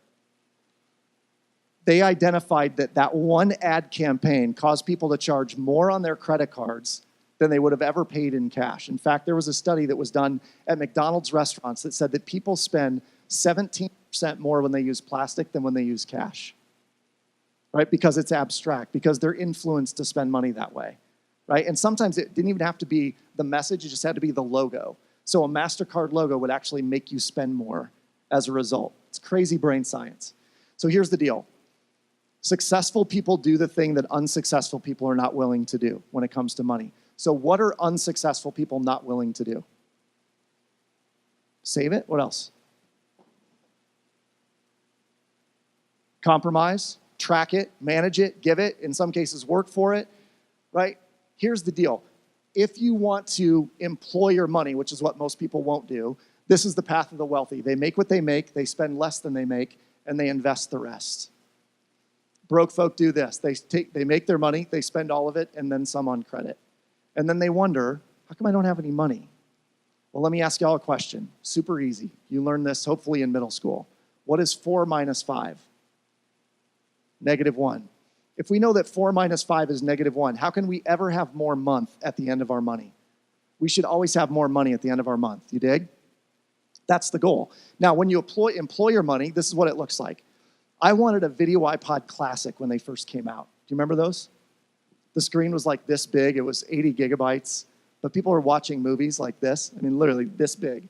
they identified that one ad campaign caused people to charge more on their credit cards than they would have ever paid in cash. In fact, there was a study that was done at McDonald's restaurants that said that people spend 17% more when they use plastic than when they use cash, right? Because it's abstract, because they're influenced to spend money that way, right? And sometimes it didn't even have to be the message, it just had to be the logo. So a MasterCard logo would actually make you spend more as a result. It's crazy brain science. So here's the deal. Successful people do the thing that unsuccessful people are not willing to do when it comes to money. So what are unsuccessful people not willing to do? Save it? What else? Compromise, track it, manage it, give it, in some cases work for it, right? Here's the deal. If you want to employ your money, which is what most people won't do, this is the path of the wealthy. They make what they make, they spend less than they make, and they invest the rest. Broke folk do this. They make their money, they spend all of it, and then some on credit. And then they wonder, how come I don't have any money? Well, let me ask y'all a question. Super easy. You learned this hopefully in middle school. What is 4 minus 5? -1. If we know that 4 minus 5 is -1, how can we ever have more month at the end of our money? We should always have more money at the end of our month. You dig? That's the goal. Now, when you employ your money, this is what it looks like. I wanted a video iPod Classic when they first came out. Do you remember those? The screen was like this big. It was 80 gigabytes. But people were watching movies like this. I mean, literally this big.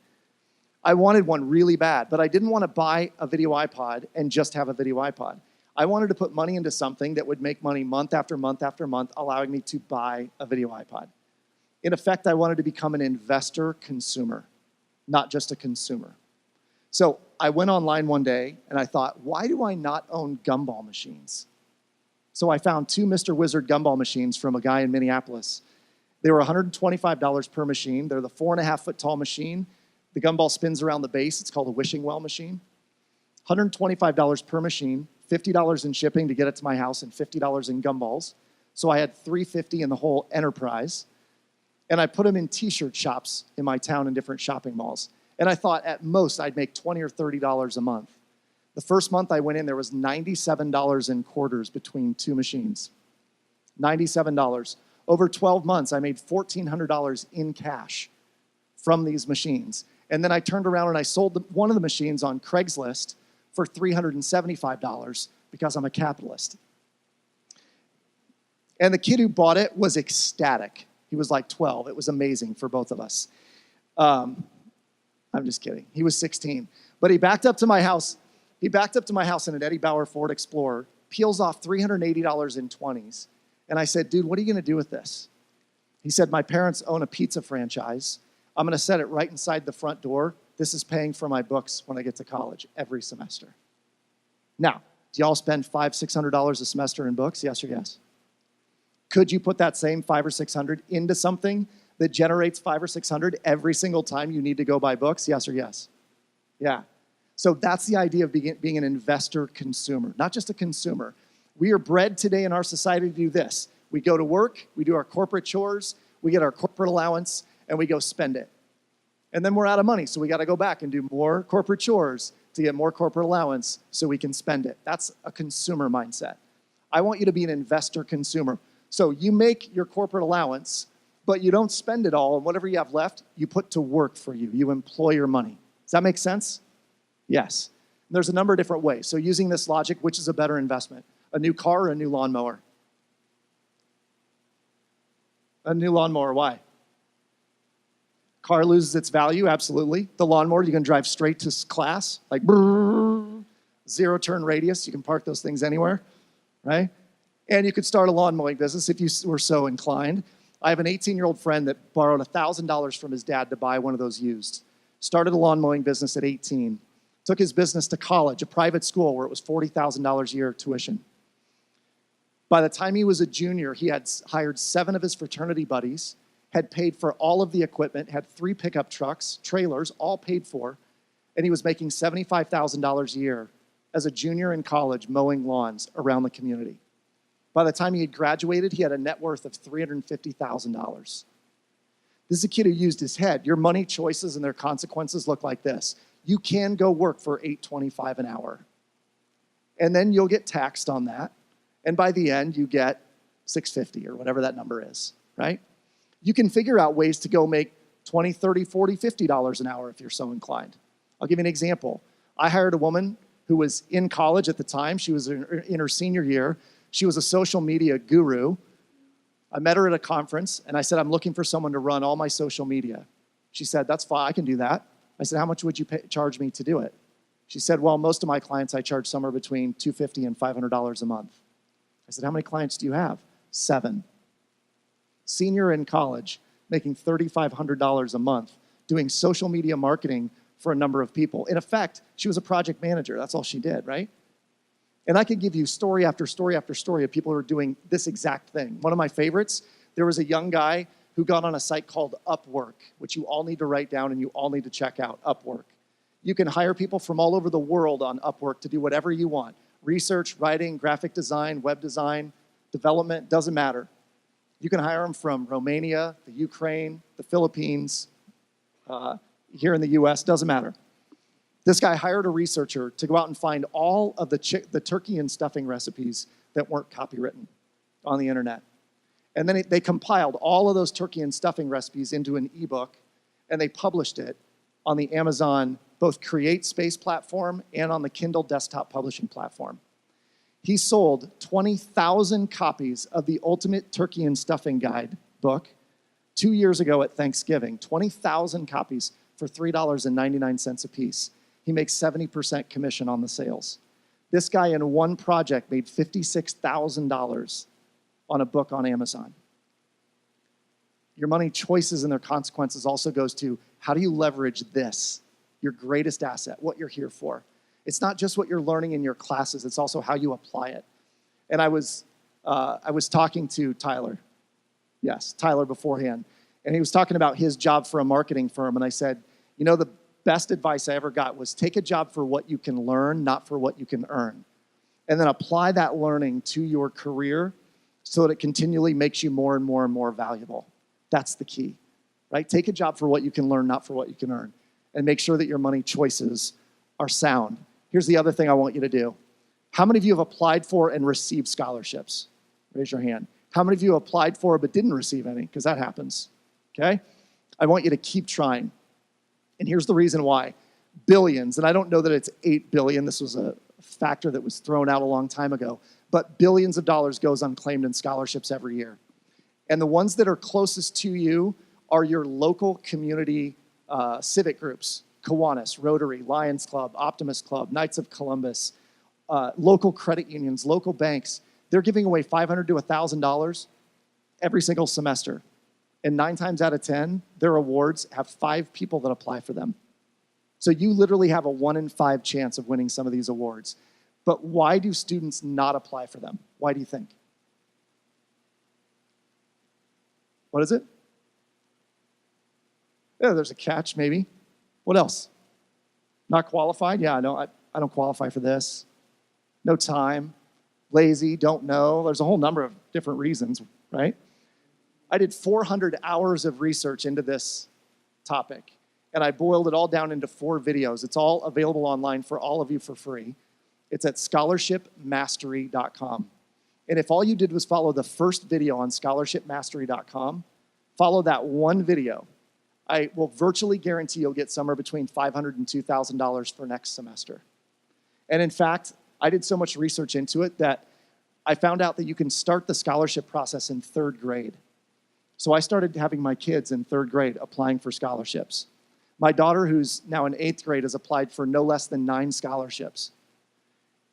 I wanted one really bad, but I didn't want to buy a video iPod and just have a video iPod. I wanted to put money into something that would make money month after month after month, allowing me to buy a video iPod. In effect, I wanted to become an investor consumer, not just a consumer. So I went online one day and I thought, why do I not own gumball machines? So I found 2 Mr. Wizard gumball machines from a guy in Minneapolis. They were $125 per machine. They're the 4.5-foot tall machine. The gumball spins around the base. It's called a wishing well machine. $125 per machine, $50 in shipping to get it to my house, and $50 in gumballs. So I had $350 in the whole enterprise. And I put them in t-shirt shops in my town in different shopping malls. And I thought at most I'd make $20 or $30 a month. The first month I went in, there was $97 in quarters between 2 machines. $97. Over 12 months, I made $1,400 in cash from these machines. And then I turned around and I sold one of the machines on Craigslist for $375 because I'm a capitalist. And the kid who bought it was ecstatic. He was like 12. It was amazing for both of us. I'm just kidding. He was 16. But he backed up to my house. He backed up to my house in an Eddie Bauer Ford Explorer, peels off $380 in 20s. And I said, dude, what are you going to do with this? He said, my parents own a pizza franchise. I'm going to set it right inside the front door. This is paying for my books when I get to college every semester. Now, do y'all spend $500, $600 a semester in books? Yes or yes? Could you put that same $500 or $600 into something that generates $500 or $600 every single time you need to go buy books? Yes or yes? Yeah. So that's the idea of being an investor consumer, not just a consumer. We are bred today in our society to do this. We go to work, we do our corporate chores, we get our corporate allowance, and we go spend it. And then we're out of money, so we got to go back and do more corporate chores to get more corporate allowance so we can spend it. That's a consumer mindset. I want you to be an investor consumer. So you make your corporate allowance, but you don't spend it all, and whatever you have left, you put to work for you. You employ your money. Does that make sense? Yes. And there's a number of different ways. So using this logic, which is a better investment? A new car or a new lawnmower? A new lawnmower, why? Car loses its value, absolutely. The lawnmower, you can drive straight to class, like brrr, 0-turn radius. You can park those things anywhere, right? And you could start a lawn mowing business if you were so inclined. I have an 18-year-old friend that borrowed $1,000 from his dad to buy one of those used. Started a lawn mowing business at 18. Took his business to college, a private school where it was $40,000 a year tuition. By the time he was a junior, he had hired 7 of his fraternity buddies, had paid for all of the equipment, had 3 pickup trucks, trailers, all paid for, and he was making $75,000 a year as a junior in college mowing lawns around the community. By the time he had graduated, he had a net worth of $350,000. This is a kid who used his head. Your money choices and their consequences look like this. You can go work for $8.25 an hour And then you'll get taxed on that. And by the end, you get $650 or whatever that number is, right? You can figure out ways to go make $20, $30, $40, $50 an hour if you're so inclined. I'll give you an example. I hired a woman who was in college at the time. She was in her senior year. She was a social media guru. I met her at a conference, and I said, I'm looking for someone to run all my social media. She said, that's fine, I can do that. I said, how much would you charge me to do it? She said, well, most of my clients, I charge somewhere between $250 and $500 a month. I said, how many clients do you have? 7. Senior in college, making $3,500 a month, doing social media marketing for a number of people. In effect, she was a project manager. That's all she did, right? And I could give you story after story after story of people who are doing this exact thing. One of my favorites, there was a young guy who got on a site called Upwork, which you all need to write down and you all need to check out, Upwork. You can hire people from all over the world on Upwork to do whatever you want. Research, writing, graphic design, web design, development, doesn't matter. You can hire them from Romania, the Ukraine, the Philippines, here in the US, doesn't matter. This guy hired a researcher to go out and find all of the turkey and stuffing recipes that weren't copywritten on the internet. And then they compiled all of those turkey and stuffing recipes into an ebook, and they published it on the Amazon both Create Space platform and on the Kindle desktop publishing platform. He sold 20,000 copies of the Ultimate Turkey and Stuffing Guide book 2 years ago at Thanksgiving, 20,000 copies for $3.99 a piece. He makes 70% commission on the sales. This guy in one project made $56,000 on a book on Amazon. Your money choices and their consequences also goes to how do you leverage this, your greatest asset, what you're here for. It's not just what you're learning in your classes, it's also how you apply it. And I was talking to Tyler. Yes, Tyler beforehand. And he was talking about his job for a marketing firm. And I said, you know, the best advice I ever got was take a job for what you can learn, not for what you can earn. And then apply that learning to your career so that it continually makes you more and more and more valuable. That's the key, right? Take a job for what you can learn, not for what you can earn. And make sure that your money choices are sound. Here's the other thing I want you to do. How many of you have applied for and received scholarships? Raise your hand. How many of you applied for but didn't receive any? Because that happens, okay? I want you to keep trying. And here's the reason why. Billions, and I don't know that it's 8 billion. This was a factor that was thrown out a long time ago. But billions of dollars goes unclaimed in scholarships every year. And the ones that are closest to you are your local community civic groups. Kiwanis, Rotary, Lions Club, Optimist Club, Knights of Columbus, local credit unions, local banks. They're giving away $500 to $1,000 every single semester. And 9 times out of 10, their awards have 5 people that apply for them. So you literally have a 1 in 5 chance of winning some of these awards. But why do students not apply for them? Why do you think? What is it? Yeah, there's a catch, maybe. What else? Not qualified? Yeah, no, I don't qualify for this. No time. Lazy, don't know. There's a whole number of different reasons, right? I did 400 hours of research into this topic, and I boiled it all down into 4 videos. It's all available online for all of you for free. It's at scholarshipmastery.com. And if all you did was follow the first video on scholarshipmastery.com, follow that one video, I will virtually guarantee you'll get somewhere between $500 and $2,000 for next semester. And in fact, I did so much research into it that I found out that you can start the scholarship process in 3rd grade. So I started having my kids in 3rd grade applying for scholarships. My daughter, who's now in 8th grade, has applied for no less than 9 scholarships.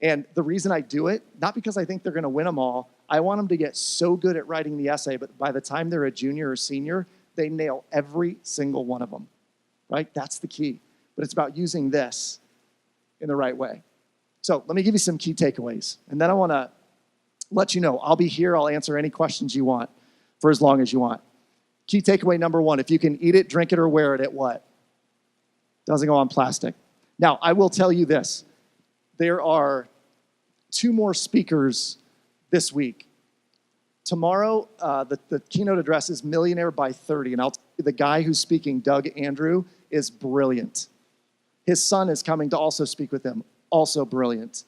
And the reason I do it, not because I think they're going to win them all, I want them to get so good at writing the essay, but by the time they're a junior or senior, they nail every single one of them, right? That's the key. But it's about using this in the right way. So let me give you some key takeaways. And then I want to let you know, I'll be here. I'll answer any questions you want for as long as you want. Key takeaway number 1, if you can eat it, drink it, or wear it, it what? Doesn't go on plastic. Now, I will tell you this. There are 2 more speakers this week. Tomorrow, the keynote address is Millionaire by 30, and I'll tell you, the guy who's speaking, Doug Andrew, is brilliant. His son is coming to also speak with him, also brilliant.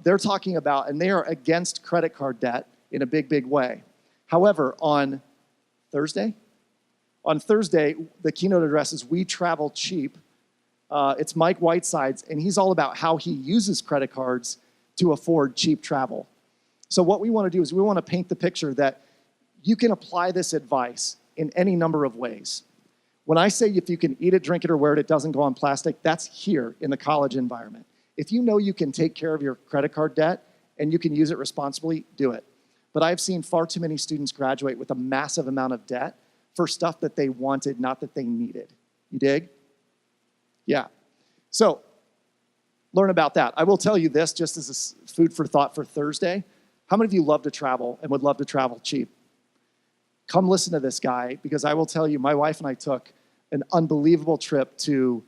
They're talking about, and they are against credit card debt in a big, big way. However, on Thursday, the keynote address is We Travel Cheap. It's Mike Whiteside's, and he's all about how he uses credit cards to afford cheap travel. So what we want to do is we want to paint the picture that you can apply this advice in any number of ways. When I say if you can eat it, drink it, or wear it, it doesn't go on plastic, that's here in the college environment. If you know you can take care of your credit card debt and you can use it responsibly, do it. But I've seen far too many students graduate with a massive amount of debt for stuff that they wanted, not that they needed. You dig? Yeah. So learn about that. I will tell you this just as a food for thought for Thursday. How many of you love to travel and would love to travel cheap? Come listen to this guy, because I will tell you, my wife and I took an unbelievable trip to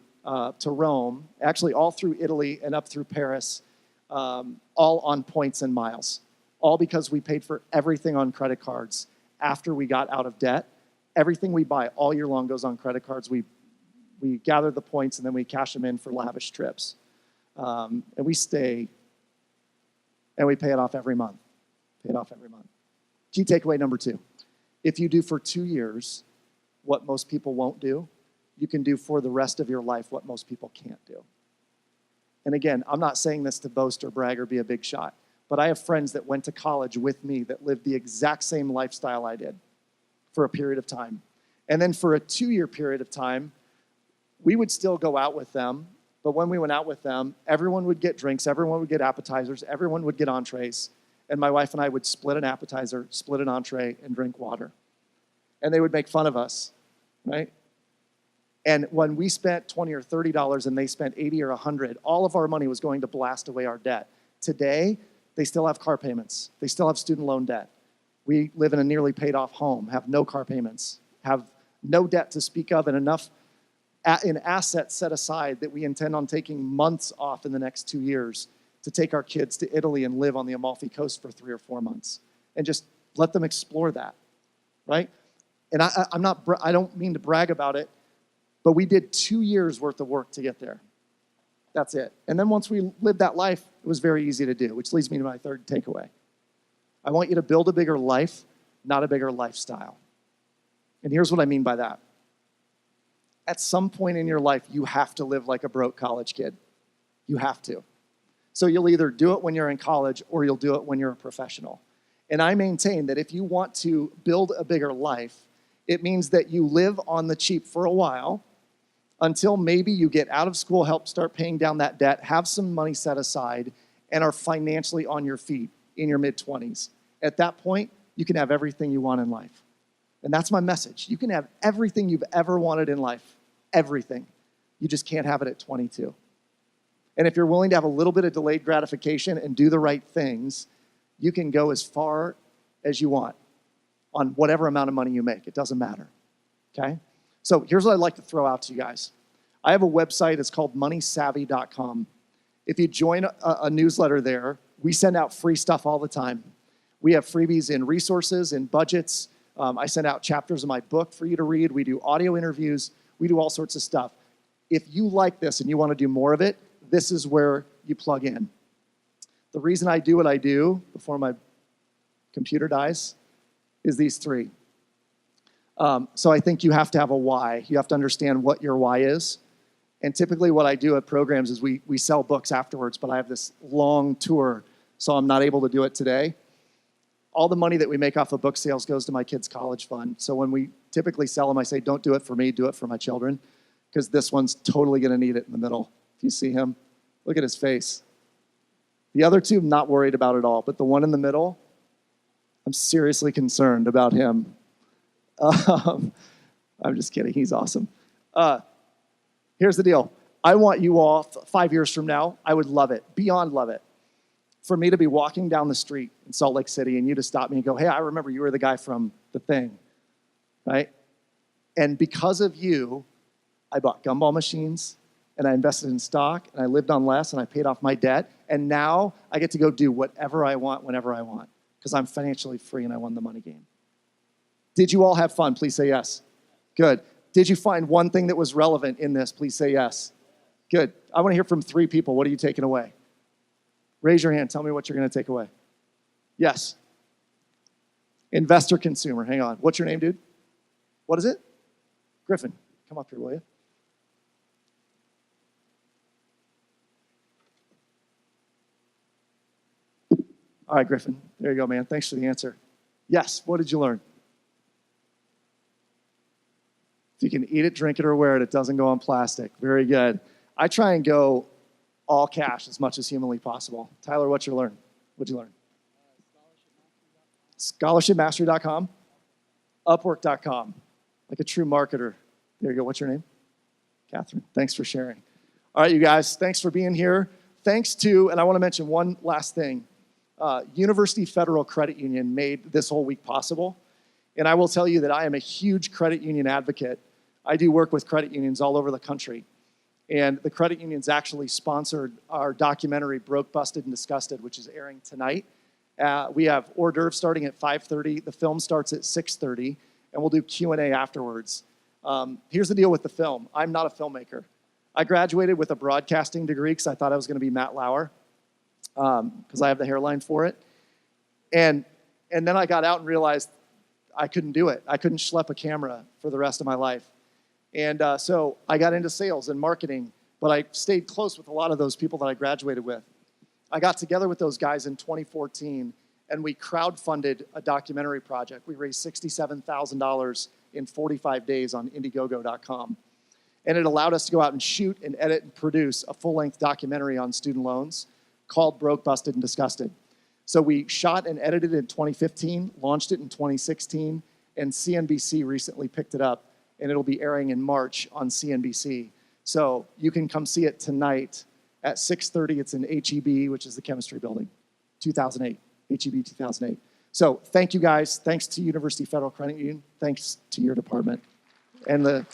Rome, actually all through Italy and up through Paris, all on points and miles, all because we paid for everything on credit cards after we got out of debt. Everything we buy all year long goes on credit cards. We gather the points and then we cash them in for lavish trips. And we stay and we pay it off every month. Key takeaway number 2. If you do for 2 years what most people won't do, you can do for the rest of your life what most people can't do. And again, I'm not saying this to boast or brag or be a big shot, but I have friends that went to college with me that lived the exact same lifestyle I did for a period of time. And then for a 2-year period of time, we would still go out with them, but when we went out with them, everyone would get drinks, everyone would get appetizers, everyone would get entrees, and my wife and I would split an appetizer, split an entree, and drink water. And they would make fun of us, right? And when we spent $20 or $30 and they spent $80 or $100, all of our money was going to blast away our debt. Today, they still have car payments. They still have student loan debt. We live in a nearly paid off home, have no car payments, have no debt to speak of, and enough in assets set aside that we intend on taking months off in the next 2 years to take our kids to Italy and live on the Amalfi Coast for 3 or 4 months and just let them explore that, right? And I don't mean to brag about it, but we did 2 years worth of work to get there. That's it. And then once we lived that life, it was very easy to do, which leads me to my third takeaway. I want you to build a bigger life, not a bigger lifestyle. And here's what I mean by that. At some point in your life, you have to live like a broke college kid. You have to. So you'll either do it when you're in college or you'll do it when you're a professional. And I maintain that if you want to build a bigger life, it means that you live on the cheap for a while until maybe you get out of school, help start paying down that debt, have some money set aside, and are financially on your feet in your mid-20s. At that point, you can have everything you want in life. And that's my message. You can have everything you've ever wanted in life. Everything. You just can't have it at 22. And if you're willing to have a little bit of delayed gratification and do the right things, you can go as far as you want on whatever amount of money you make. It doesn't matter. Okay? So here's what I'd like to throw out to you guys. I have a website. It's called moneysavvy.com. If you join a newsletter there, we send out free stuff all the time. We have freebies in resources, in budgets. I send out chapters of my book for you to read. We do audio interviews. We do all sorts of stuff. If you like this and you want to do more of it, this is where you plug in. The reason I do what I do before my computer dies is these 3. So I think you have to have a why. You have to understand what your why is. And typically what I do at programs is we sell books afterwards, but I have this long tour, so I'm not able to do it today. All the money that we make off of book sales goes to my kids' college fund. So when we typically sell them, I say, don't do it for me, do it for my children, because this one's totally going to need it in the middle. If you see him, look at his face. The other 2, I'm not worried about at all, but the one in the middle, I'm seriously concerned about him. I'm just kidding. He's awesome. Here's the deal. I want you all, 5 years from now, I would love it, beyond love it, for me to be walking down the street in Salt Lake City and you to stop me and go, hey, I remember you were the guy from the thing, right? And because of you, I bought gumball machines and I invested in stock and I lived on less and I paid off my debt. And now I get to go do whatever I want, whenever I want, because I'm financially free and I won the money game. Did you all have fun? Please say yes. Good. Did you find one thing that was relevant in this? Please say yes. Good. I want to hear from 3 people. What are you taking away? Raise your hand. Tell me what you're going to take away. Yes. Investor consumer. Hang on. What's your name, dude? What is it? Griffin. Come up here, will you? All right, Griffin. There you go, man. Thanks for the answer. Yes. What did you learn? If you can eat it, drink it, or wear it, it doesn't go on plastic. Very good. I try and go all cash as much as humanly possible. Tyler, what'd you learn? What'd you learn? Scholarshipmastery.com. Upwork.com. Like a true marketer. There you go. What's your name? Catherine. Thanks for sharing. All right, you guys. Thanks for being here. Thanks to, and I want to mention one last thing. University Federal Credit Union made this whole week possible. And I will tell you that I am a huge credit union advocate. I do work with credit unions all over the country. And the credit unions actually sponsored our documentary, Broke, Busted, and Disgusted, which is airing tonight. We have hors d'oeuvres starting at 5:30. The film starts at 6:30, and we'll do Q&A afterwards. Here's the deal with the film. I'm not a filmmaker. I graduated with a broadcasting degree because I thought I was going to be Matt Lauer, because I have the hairline for it. And then I got out and realized I couldn't do it. I couldn't schlep a camera for the rest of my life. And so I got into sales and marketing, but I stayed close with a lot of those people that I graduated with. I got together with those guys in 2014, and we crowdfunded a documentary project. We raised $67,000 in 45 days on Indiegogo.com. And it allowed us to go out and shoot and edit and produce a full-length documentary on student loans called Broke, Busted, and Disgusted. So we shot and edited it in 2015, launched it in 2016, and CNBC recently picked it up, and it'll be airing in March on CNBC. So you can come see it tonight at 6:30. It's in HEB, which is the chemistry building, 2008, HEB 2008. So thank you guys. Thanks to University Federal Credit Union. Thanks to your department and the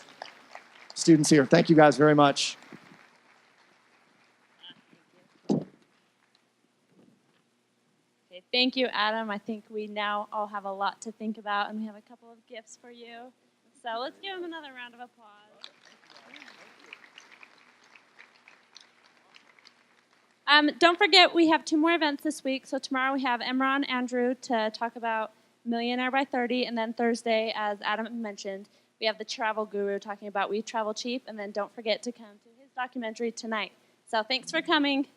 students here. Thank you guys very much. Okay, thank you, Adam. I think we now all have a lot to think about, and we have a couple of gifts for you. So let's give him another round of applause. Don't forget, we have 2 more events this week. So tomorrow we have Emron Andrew to talk about Millionaire by 30. And then Thursday, as Adam mentioned, we have the Travel Guru talking about We Travel Cheap. And then don't forget to come to his documentary tonight. So thanks for coming.